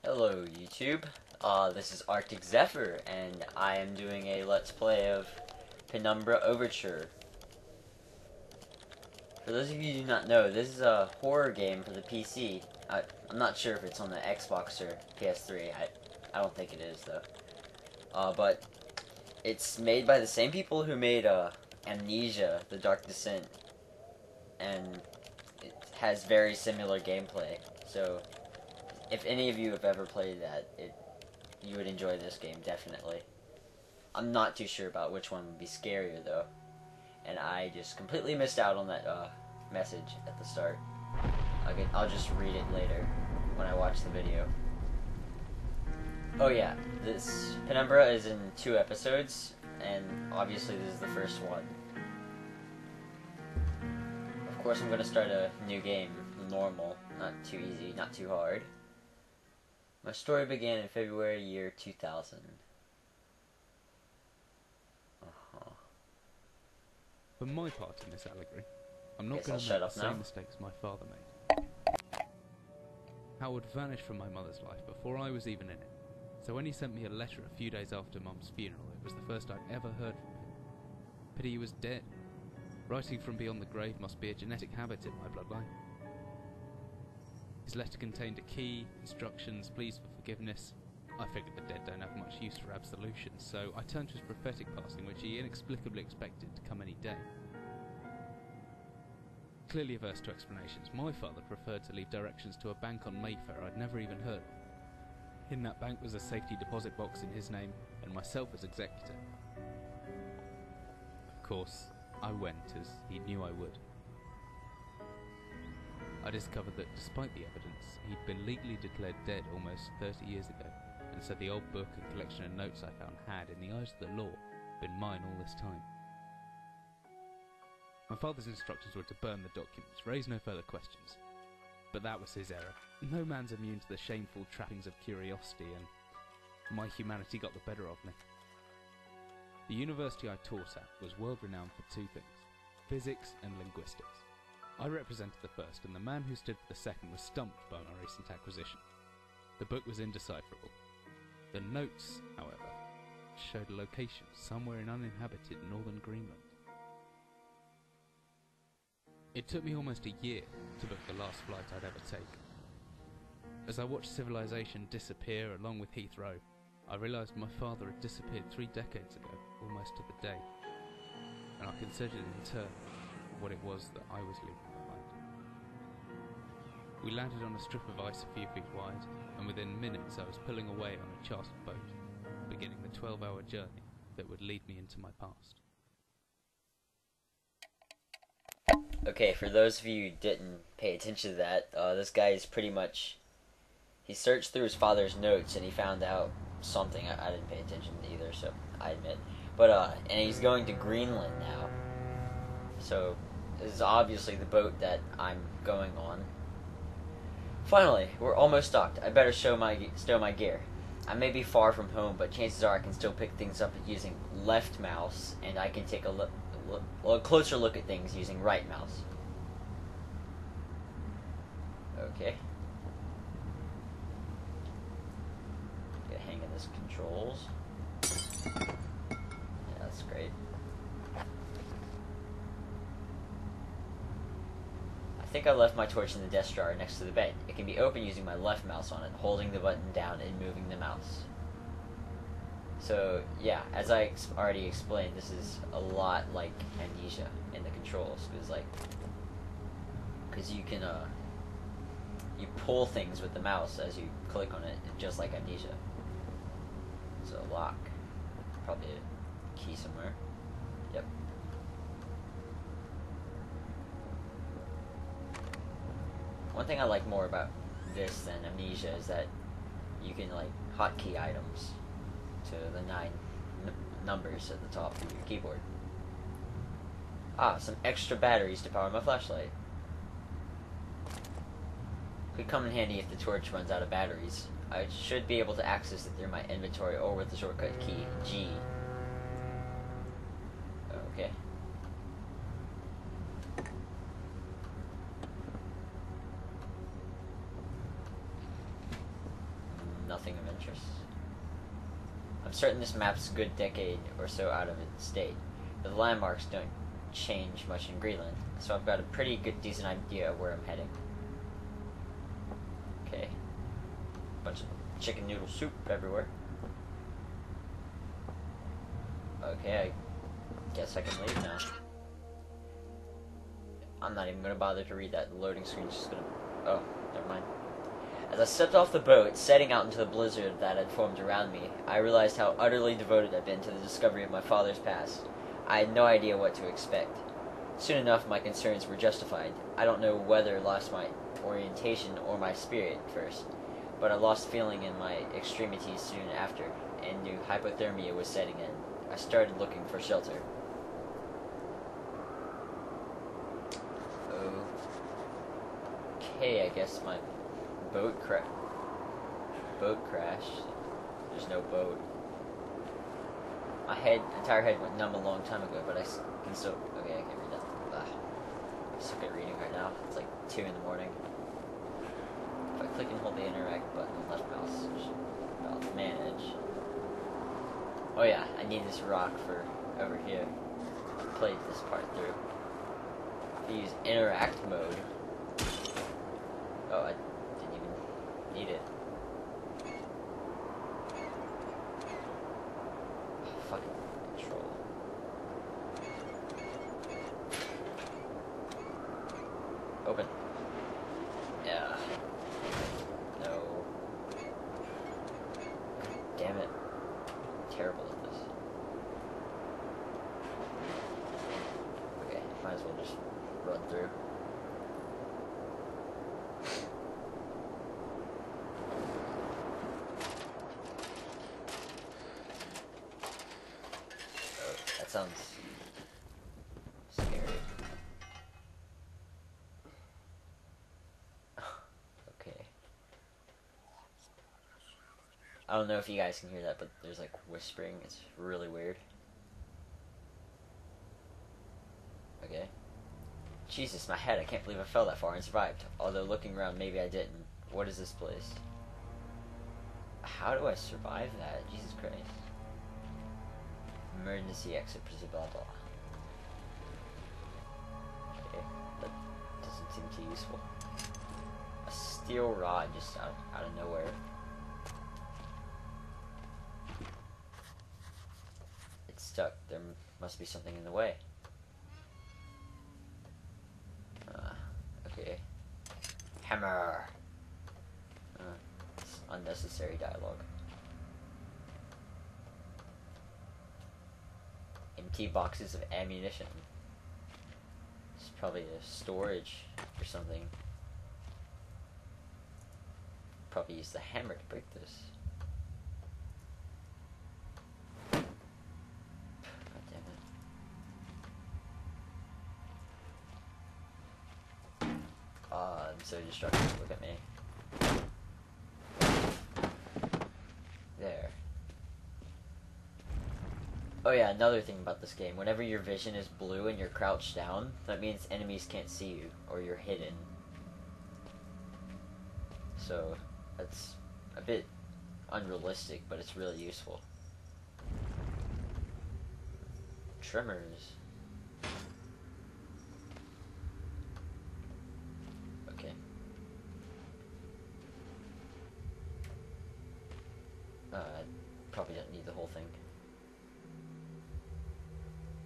Hello YouTube, this is Arctic Zephyr, and I am doing a Let's Play of Penumbra Overture. For those of you who do not know, this is a horror game for the PC. I'm not sure if it's on the Xbox or PS3, I don't think it is though. But it's made by the same people who made Amnesia, The Dark Descent, and it has very similar gameplay, so if any of you have ever played that, you would enjoy this game, definitely. I'm not too sure about which one would be scarier, though. And I just completely missed out on that message at the start. I'll just read it later when I watch the video. Oh yeah, this Penumbra is in 2 episodes, and obviously this is the first one. Of course I'm going to start a new game, normal, not too easy, not too hard. My story began in February year 2000. For my part in this allegory, I'm not Guess going I'll to shut make up the now. same mistakes my father made. Howard vanished from my mother's life before I was even in it, so when he sent me a letter a few days after Mum's funeral, it was the first I'd ever heard from him. Pity he was dead. Writing from beyond the grave must be a genetic habit in my bloodline. His letter contained a key, instructions, pleas for forgiveness. I figured the dead don't have much use for absolution, so I turned to his prophetic passing, which he inexplicably expected to come any day. Clearly averse to explanations, my father preferred to leave directions to a bank on Mayfair I'd never even heard of. In that bank was a safety deposit box in his name, and myself as executor. Of course, I went, as he knew I would. I discovered that despite the evidence, he'd been legally declared dead almost 30 years ago, and so the old book and collection of notes I found had, in the eyes of the law, been mine all this time. My father's instructions were to burn the documents, raise no further questions. But that was his error. No man's immune to the shameful trappings of curiosity, and my humanity got the better of me. The university I taught at was world-renowned for 2 things: physics and linguistics. I represented the first, and the man who stood for the second was stumped by my recent acquisition. The book was indecipherable. The notes, however, showed a location somewhere in uninhabited northern Greenland. It took me almost a year to book the last flight I'd ever take. As I watched civilization disappear along with Heathrow, I realised my father had disappeared 3 decades ago, almost to the day, and I considered in turn what it was that I was leaving behind. We landed on a strip of ice a few feet wide, and within minutes I was pulling away on a chartered boat, beginning the 12-hour journey that would lead me into my past. Okay, for those of you who didn't pay attention to that, this guy is pretty much... He searched through his father's notes and he found out something. I didn't pay attention to either, so I admit. But, and he's going to Greenland now. So, this is obviously the boat that I'm going on. Finally, we're almost docked. I better stow my gear. I may be far from home, but chances are I can still pick things up using left mouse, and I can take a closer look at things using right mouse. Okay. Get a hang of this controls. Yeah, that's great. I think I left my torch in the desk drawer next to the bed. It can be opened using my left mouse on it, holding the button down and moving the mouse. So, yeah, as I already explained, this is a lot like Amnesia in the controls, because you can, you pull things with the mouse as you click on it, just like Amnesia. So, lock. Probably a key somewhere. Yep. One thing I like more about this than Amnesia is that you can, like, hotkey items to the 9 numbers at the top of your keyboard. Ah, some extra batteries to power my flashlight. Could come in handy if the torch runs out of batteries. I should be able to access it through my inventory or with the shortcut key, G. Okay. nothing of interest. I'm certain this map's a good decade or so out of its date, but the landmarks don't change much in Greenland, so I've got a pretty decent idea of where I'm heading. Okay. Bunch of chicken noodle soup everywhere. Okay, I guess I can leave now. I'm not even gonna bother to read that. The loading screen's just gonna... Oh, never mind. As I stepped off the boat, setting out into the blizzard that had formed around me, I realized how utterly devoted I'd been to the discovery of my father's past. I had no idea what to expect. Soon enough, my concerns were justified. I don't know whether I lost my orientation or my spirit first, but I lost feeling in my extremities soon after, and knew hypothermia was setting in. I started looking for shelter. Okay, I guess my boat crashed. There's no boat. My entire head went numb a long time ago, but I can still... Okay, I can't read that. I suck at reading right now. It's like 2 in the morning. If I click and hold the interact button on left mouse, I'll manage. Oh yeah, I need this rock for over here. I played this part through. I use interact mode. Oh, I didn't even need it. Oh, fucking control. Open. Yeah. No. Damn it. I'm terrible at this. Okay, might as well just run through. Sounds scary. Okay. I don't know if you guys can hear that, but there's like whispering. It's really weird. Okay. Jesus, my head. I can't believe I fell that far and survived. Although looking around, maybe I didn't. What is this place? How do I survive that? Jesus Christ. Emergency exit, blah blah. Okay, that doesn't seem too useful. A steel rod just out of nowhere. It's stuck. There must be something in the way. Okay. Hammer. It's unnecessary dialogue. Empty boxes of ammunition. It's probably a storage or something. Probably use the hammer to break this. God damn it. I'm so destructive. Look at me. There. Oh yeah, another thing about this game. Whenever your vision is blue and you're crouched down, that means enemies can't see you, or you're hidden. So, that's a bit unrealistic, but it's really useful. Tremors. Okay. I probably don't need the whole thing.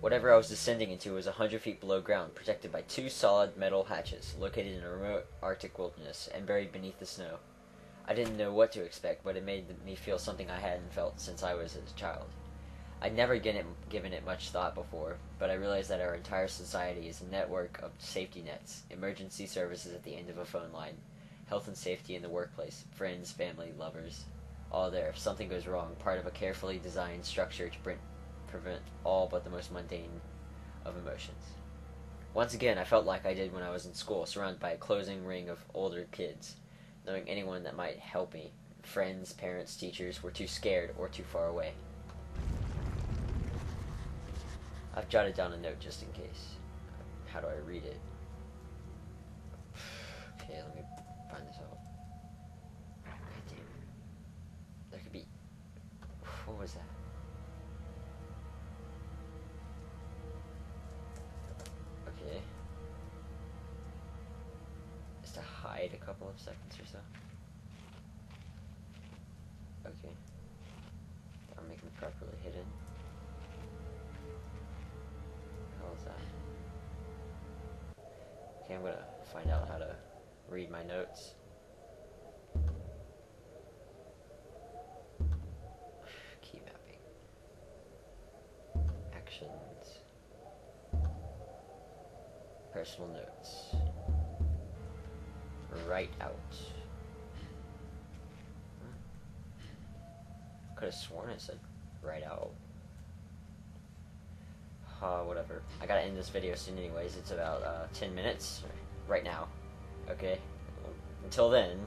Whatever I was descending into was 100 feet below ground, protected by 2 solid metal hatches, located in a remote Arctic wilderness, and buried beneath the snow. I didn't know what to expect, but it made me feel something I hadn't felt since I was a child. I'd never given it much thought before, but I realized that our entire society is a network of safety nets, emergency services at the end of a phone line, health and safety in the workplace, friends, family, lovers, all there. If something goes wrong, part of a carefully designed structure to prevent all but the most mundane of emotions. Once again, I felt like I did when I was in school, surrounded by a closing ring of older kids. Knowing anyone that might help me, friends, parents, teachers, were too scared or too far away. I've jotted down a note just in case. How do I read it? Okay, let me find this out. God damn it. wait a couple of seconds or so. Okay. I'll make them properly hidden. How is that? Okay, I'm gonna find out how to read my notes. Key mapping. Actions. Personal notes. Write out. Could have sworn it said write out. Whatever. I gotta end this video soon anyways. It's about 10 minutes right now. Okay? Until then,